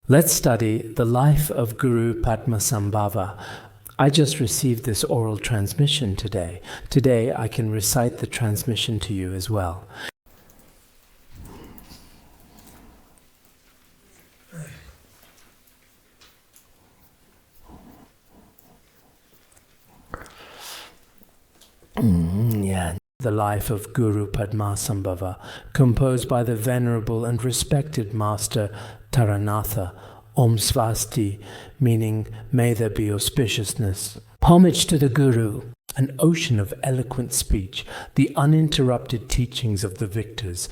Let's study the life of Guru Padmasambhava. I just received this oral transmission today. Today I can recite the transmission to you as well. The life of Guru Padmasambhava, composed by the venerable and respected master Taranatha, Om Swasti, meaning may there be auspiciousness. Homage to the Guru, an ocean of eloquent speech, the uninterrupted teachings of the victors,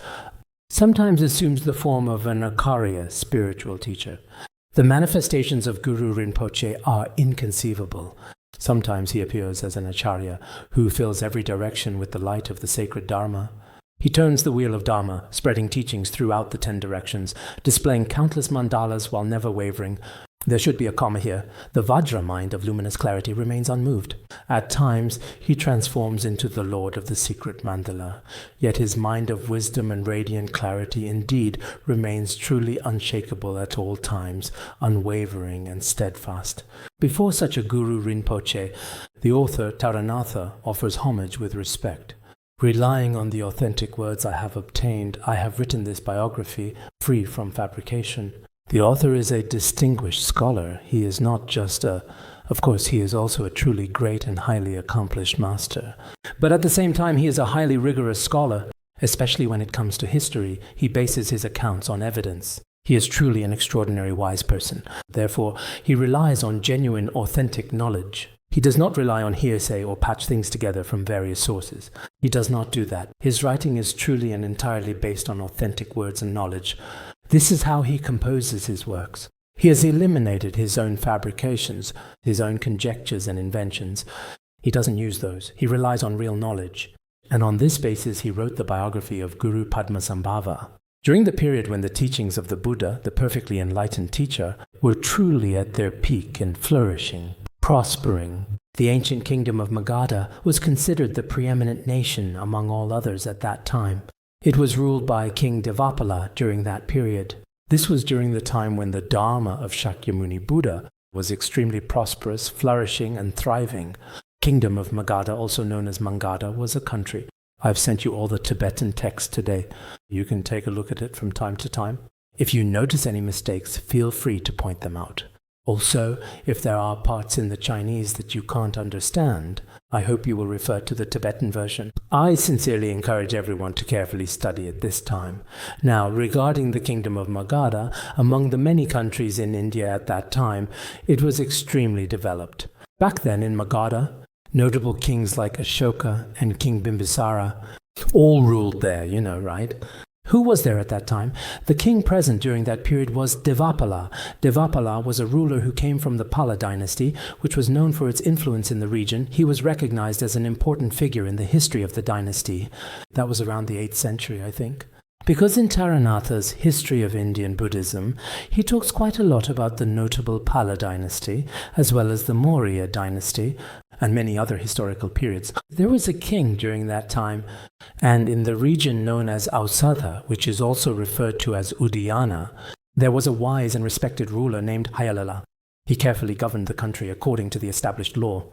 sometimes assumes the form of an Acharya spiritual teacher. The manifestations of Guru Rinpoche are inconceivable. Sometimes he appears as an Acharya who fills every direction with the light of the sacred Dharma. He turns the wheel of Dharma, spreading teachings throughout the 10 directions, displaying countless mandalas while never wavering. There should be a comma here. The Vajra mind of luminous clarity remains unmoved. At times, he transforms into the Lord of the secret mandala. Yet his mind of wisdom and radiant clarity indeed remains truly unshakable at all times, unwavering and steadfast. Before such a Guru Rinpoche, the author Taranatha offers homage with respect. Relying on the authentic words I have obtained, I have written this biography free from fabrication. The author is a distinguished scholar. He is not just of course, he is also a truly great and highly accomplished master. But at the same time, he is a highly rigorous scholar. Especially when it comes to history, he bases his accounts on evidence. He is truly an extraordinary wise person. Therefore, he relies on genuine, authentic knowledge. He does not rely on hearsay or patch things together from various sources. He does not do that. His writing is truly and entirely based on authentic words and knowledge. This is how he composes his works. He has eliminated his own fabrications, his own conjectures and inventions. He doesn't use those. He relies on real knowledge. And on this basis, he wrote the biography of Guru Padmasambhava. During the period when the teachings of the Buddha, the perfectly enlightened teacher, were truly at their peak and flourishing, prospering, the ancient kingdom of Magadha was considered the preeminent nation among all others at that time. It was ruled by King Devapala during that period. This was during the time when the Dharma of Shakyamuni Buddha was extremely prosperous, flourishing, and thriving. Kingdom of Magadha, also known as Magadha, was a country. I've sent you all the Tibetan text today. You can take a look at it from time to time. If you notice any mistakes, feel free to point them out. Also, if there are parts in the Chinese that you can't understand, I hope you will refer to the Tibetan version. I sincerely encourage everyone to carefully study it this time. Now, regarding the kingdom of Magadha, among the many countries in India at that time, it was extremely developed. Back then in Magadha, notable kings like Ashoka and King Bimbisara all ruled there, you know, right? Who was there at that time? The king present during that period was Devapala. Devapala was a ruler who came from the Pala dynasty, which was known for its influence in the region. He was recognized as an important figure in the history of the dynasty. That was around the 8th century, I think. Because in Taranatha's History of Indian Buddhism, he talks quite a lot about the notable Pala dynasty, as well as the Maurya dynasty, and many other historical periods. There was a king during that time, and in the region known as Ausadha, which is also referred to as Uddiyana, there was a wise and respected ruler named Hayalīla. He carefully governed the country according to the established law.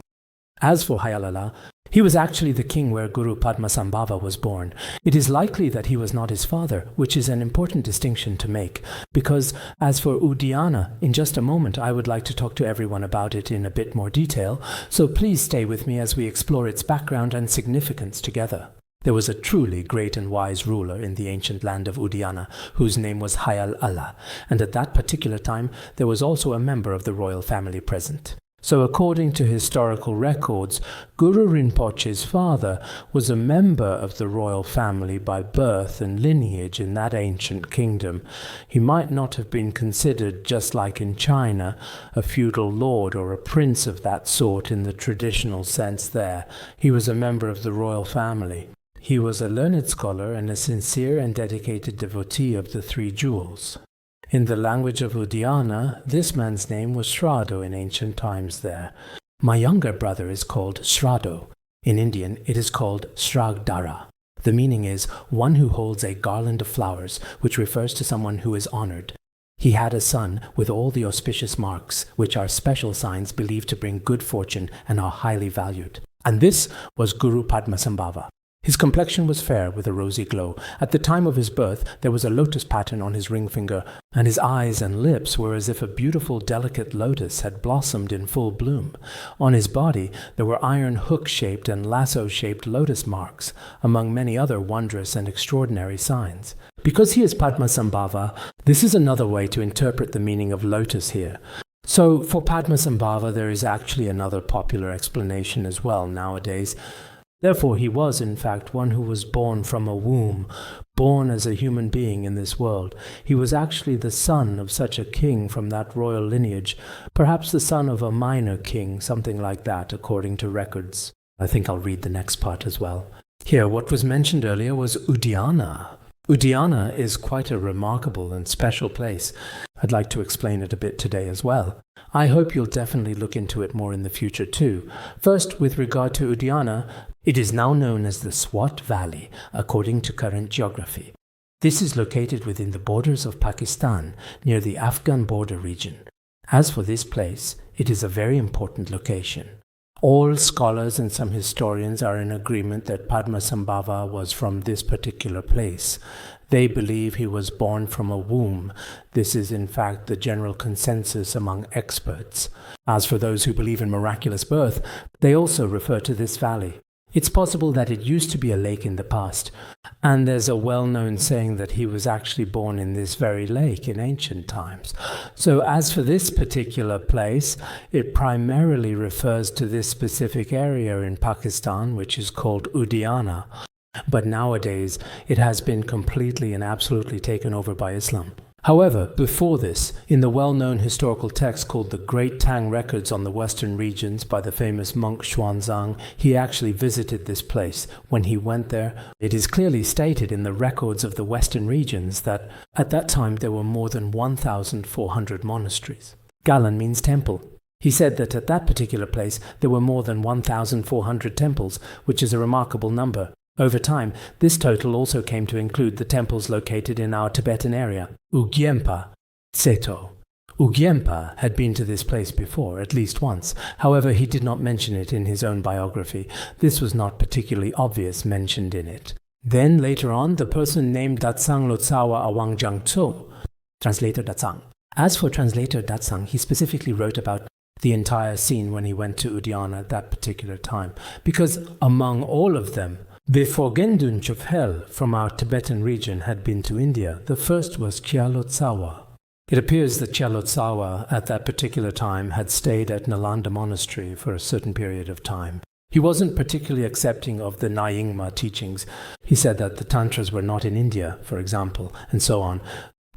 As for Hayalīla, he was actually the king where Guru Padmasambhava was born. It is likely that he was not his father, which is an important distinction to make, because as for Uddiyana, in just a moment I would like to talk to everyone about it in a bit more detail, so please stay with me as we explore its background and significance together. There was a truly great and wise ruler in the ancient land of Uddiyana, whose name was Hayalīla, and at that particular time there was also a member of the royal family present. So according to historical records, Guru Rinpoche's father was a member of the royal family by birth and lineage in that ancient kingdom. He might not have been considered, just like in China, a feudal lord or a prince of that sort in the traditional sense there. He was a member of the royal family. He was a learned scholar and a sincere and dedicated devotee of the three jewels. In the language of Uddiyana, this man's name was Srado in ancient times there. My younger brother is called Srado. In Indian, it is called Sragdhara. The meaning is one who holds a garland of flowers, which refers to someone who is honored. He had a son with all the auspicious marks, which are special signs believed to bring good fortune and are highly valued. And this was Guru Padmasambhava. His complexion was fair with a rosy glow. At the time of his birth, there was a lotus pattern on his ring finger, and his eyes and lips were as if a beautiful, delicate lotus had blossomed in full bloom. On his body, there were iron hook-shaped and lasso-shaped lotus marks, among many other wondrous and extraordinary signs. Because he is Padmasambhava, this is another way to interpret the meaning of lotus here. So, for Padmasambhava, there is actually another popular explanation as well nowadays. Therefore, he was, in fact, one who was born from a womb, born as a human being in this world. He was actually the son of such a king from that royal lineage, perhaps the son of a minor king, something like that, according to records. I think I'll read the next part as well. Here, what was mentioned earlier was Uddiyana. Uddiyana is quite a remarkable and special place. I'd like to explain it a bit today as well. I hope you'll definitely look into it more in the future too. First, with regard to Uddiyana, it is now known as the Swat Valley, according to current geography. This is located within the borders of Pakistan, near the Afghan border region. As for this place, it is a very important location. All scholars and some historians are in agreement that Padmasambhava was from this particular place. They believe he was born from a womb. This is in fact the general consensus among experts. As for those who believe in miraculous birth, they also refer to this valley. It's possible that it used to be a lake in the past, and there's a well-known saying that he was actually born in this very lake in ancient times. So as for this particular place, it primarily refers to this specific area in Pakistan, which is called Uddiyana. But nowadays, it has been completely and absolutely taken over by Islam. However, before this, in the well-known historical text called the Great Tang Records on the Western Regions by the famous monk Xuanzang, he actually visited this place. When he went there, it is clearly stated in the records of the Western Regions that at that time there were more than 1,400 monasteries. Galan means temple. He said that at that particular place there were more than 1,400 temples, which is a remarkable number. Over time, this total also came to include the temples located in our Tibetan area, Ugyempa, Tseto. Ugyempa had been to this place before, at least once. However, he did not mention it in his own biography. This was not particularly obvious mentioned in it. Then, later on, the person named Datsang Lotsawa Awangjiang Tso, translator Datsang. As for translator Datsang, he specifically wrote about the entire scene when he went to Uddiyana at that particular time, because among all of them, before Gendun Chofhel from our Tibetan region had been to India, the first was Kyalotsawa. It appears that Kyalotsawa at that particular time had stayed at Nalanda Monastery for a certain period of time. He wasn't particularly accepting of the Nyingma teachings. He said that the Tantras were not in India, for example, and so on.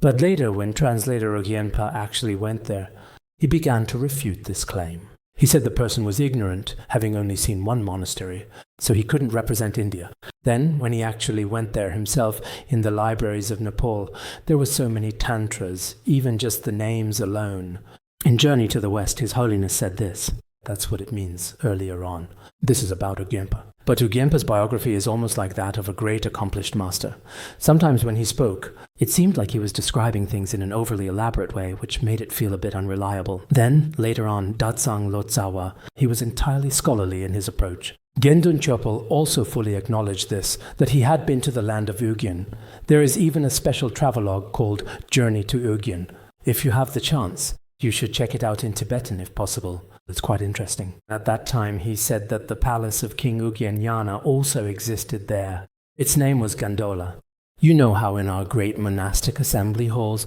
But later, when translator Ugyempa actually went there, he began to refute this claim. He said the person was ignorant, having only seen one monastery, so he couldn't represent India. Then, when he actually went there himself in the libraries of Nepal, there were so many tantras, even just the names alone. In Journey to the West, His Holiness said this. That's what it means earlier on. This is about Ugyempa. But Ugyempa's biography is almost like that of a great accomplished master. Sometimes when he spoke, it seemed like he was describing things in an overly elaborate way, which made it feel a bit unreliable. Then, later on, Datsang Lotsawa, he was entirely scholarly in his approach. Gendun Chopal also fully acknowledged this, that he had been to the land of Ugyen. There is even a special travelogue called Journey to Ugyen. If you have the chance, you should check it out in Tibetan if possible. It's quite interesting. At that time, he said that the palace of King Ugyenyana also existed there. Its name was Gondola. You know how in our great monastic assembly halls,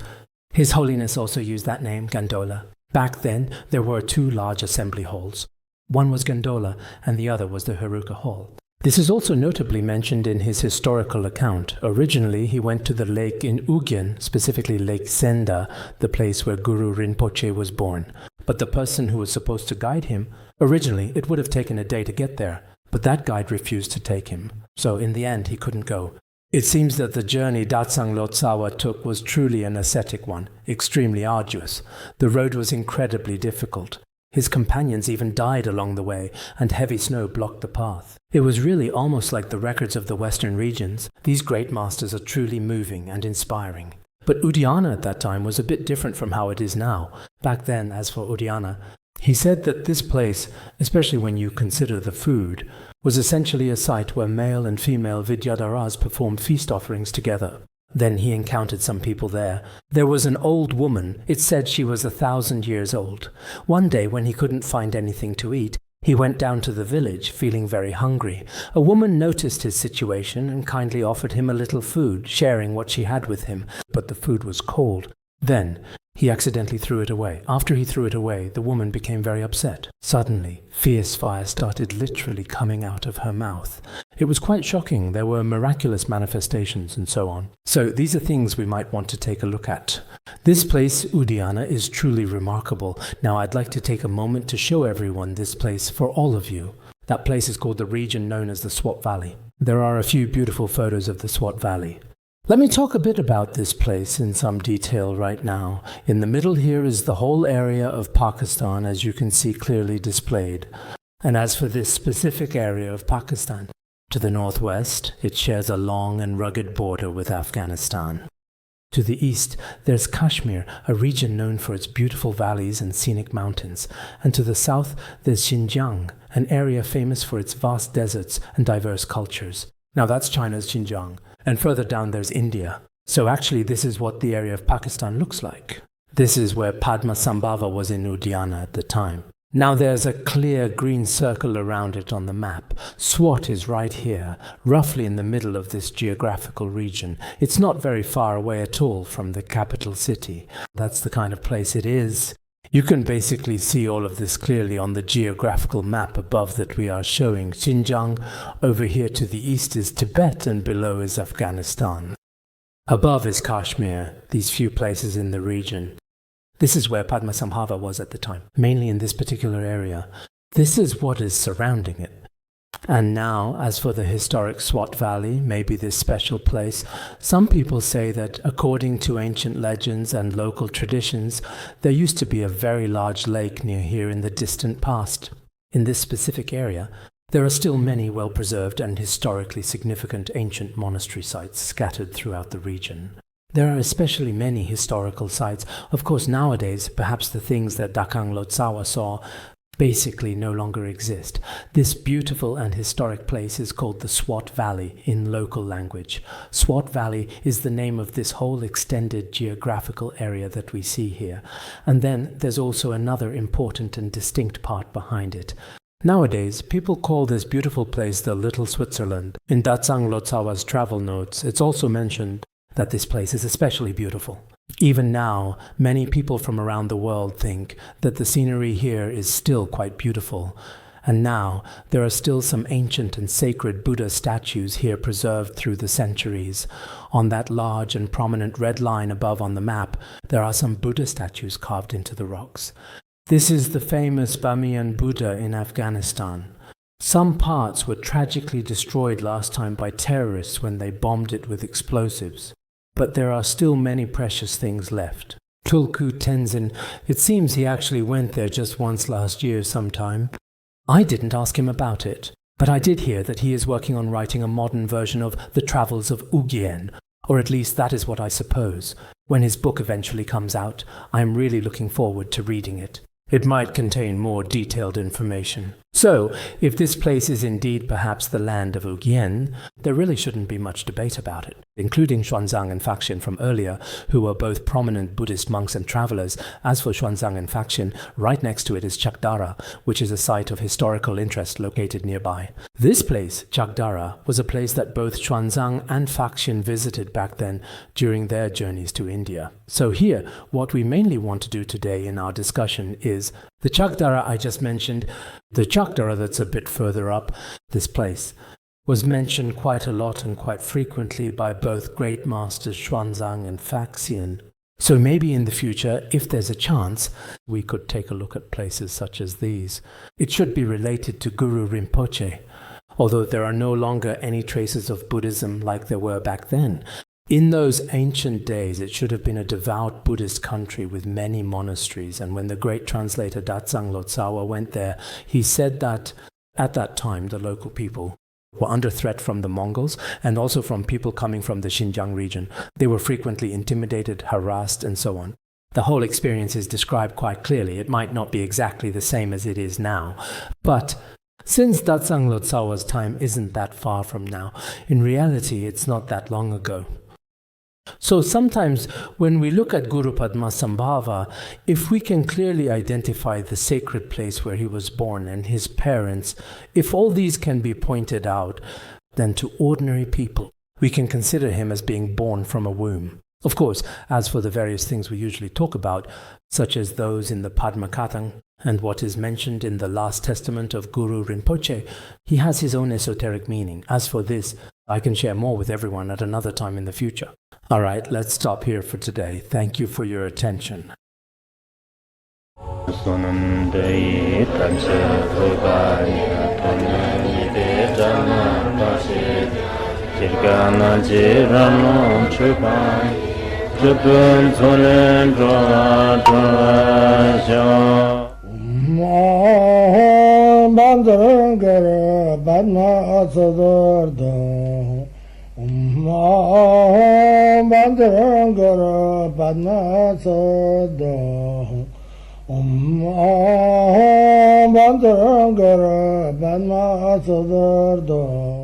His Holiness also used that name, Gondola. Back then, there were two large assembly halls. One was Gondola, and the other was the Heruka Hall. This is also notably mentioned in his historical account. Originally, he went to the lake in Ugyen, specifically Lake Senda, the place where Guru Rinpoche was born. But the person who was supposed to guide him, originally it would have taken a day to get there, but that guide refused to take him. So in the end, he couldn't go. It seems that the journey Datsang Lotsawa took was truly an ascetic one, extremely arduous. The road was incredibly difficult. His companions even died along the way, and heavy snow blocked the path. It was really almost like the records of the Western regions. These great masters are truly moving and inspiring. But Uddiyana at that time was a bit different from how it is now. Back then, as for Uddiyana, he said that this place, especially when you consider the food, was essentially a site where male and female Vidyadharas performed feast offerings together. Then he encountered some people there. There was an old woman. It said she was 1,000 years old. One day, when he couldn't find anything to eat, he went down to the village, feeling very hungry. A woman noticed his situation and kindly offered him a little food, sharing what she had with him, but the food was cold. Then he accidentally threw it away. After he threw it away, the woman became very upset. Suddenly, fierce fire started literally coming out of her mouth. It was quite shocking. There were miraculous manifestations and so on. So these are things we might want to take a look at. This place, Uddiyana, is truly remarkable. Now I'd like to take a moment to show everyone this place for all of you. That place is called the region known as the Swat Valley. There are a few beautiful photos of the Swat Valley. Let me talk a bit about this place in some detail right now. In the middle here is the whole area of Pakistan, as you can see clearly displayed. And as for this specific area of Pakistan, to the northwest, it shares a long and rugged border with Afghanistan. To the east, there's Kashmir, a region known for its beautiful valleys and scenic mountains. And to the south, there's Xinjiang, an area famous for its vast deserts and diverse cultures. Now that's China's Xinjiang. And further down there's India. So actually this is what the area of Pakistan looks like. This is where Padmasambhava was in Uddiyana at the time. Now there's a clear green circle around it on the map. Swat is right here, roughly in the middle of this geographical region. It's not very far away at all from the capital city. That's the kind of place it is. You can basically see all of this clearly on the geographical map above that we are showing. Xinjiang over here to the east is Tibet and below is Afghanistan. Above is Kashmir, these few places in the region. This is where Padmasambhava was at the time, mainly in this particular area. This is what is surrounding it. And now, as for the historic Swat Valley, maybe this special place, some people say that according to ancient legends and local traditions, there used to be a very large lake near here in the distant past. In this specific area, there are still many well-preserved and historically significant ancient monastery sites scattered throughout the region. There are especially many historical sites. Of course, nowadays, perhaps the things that Dakang Lotsawa saw basically no longer exist. This beautiful and historic place is called the Swat Valley in local language. Swat Valley is the name of this whole extended geographical area that we see here. And then there's also another important and distinct part behind it. Nowadays, people call this beautiful place the Little Switzerland. In Datsang Lotsawa's travel notes, it's also mentioned that this place is especially beautiful. Even now, many people from around the world think that the scenery here is still quite beautiful. And now, there are still some ancient and sacred Buddha statues here preserved through the centuries. On that large and prominent red line above on the map, there are some Buddha statues carved into the rocks. This is the famous Bamiyan Buddha in Afghanistan. Some parts were tragically destroyed last time by terrorists when they bombed it with explosives. But there are still many precious things left. Tulku Tenzin, it seems he actually went there just once last year sometime. I didn't ask him about it, but I did hear that he is working on writing a modern version of the Travels of Uddiyana, or at least that is what I suppose. When his book eventually comes out, I am really looking forward to reading it. It might contain more detailed information. So, if this place is indeed perhaps the land of Uddiyana, there really shouldn't be much debate about it, including Xuanzang and Faxian from earlier, who were both prominent Buddhist monks and travelers. As for Xuanzang and Faxian, right next to it is Sragdhara, which is a site of historical interest located nearby. This place, Sragdhara, was a place that both Xuanzang and Faxian visited back then during their journeys to India. So here, what we mainly want to do today in our discussion is the Sragdhara I just mentioned. The Sragdhara that's a bit further up this place was mentioned quite a lot and quite frequently by both great masters Xuanzang and Faxian. So maybe in the future, if there's a chance, we could take a look at places such as these. It should be related to Guru Rinpoche, although there are no longer any traces of Buddhism like there were back then. In those ancient days, it should have been a devout Buddhist country with many monasteries, and when the great translator Datsang Lotsawa went there, he said that at that time the local people were under threat from the Mongols and also from people coming from the Xinjiang region. They were frequently intimidated, harassed, and so on. The whole experience is described quite clearly. It might not be exactly the same as it is now, but since Datsang Lotsawa's time isn't that far from now, in reality it's not that long ago. So sometimes when we look at Guru Padmasambhava, if we can clearly identify the sacred place where he was born and his parents, if all these can be pointed out, then to ordinary people, we can consider him as being born from a womb. Of course, as for the various things we usually talk about, such as those in the Padmakatang and what is mentioned in the last testament of Guru Rinpoche, he has his own esoteric meaning. As for this, I can share more with everyone at another time in the future. All right, let's stop here for today. Thank you for your attention. Om Bandhangara Padmasambhava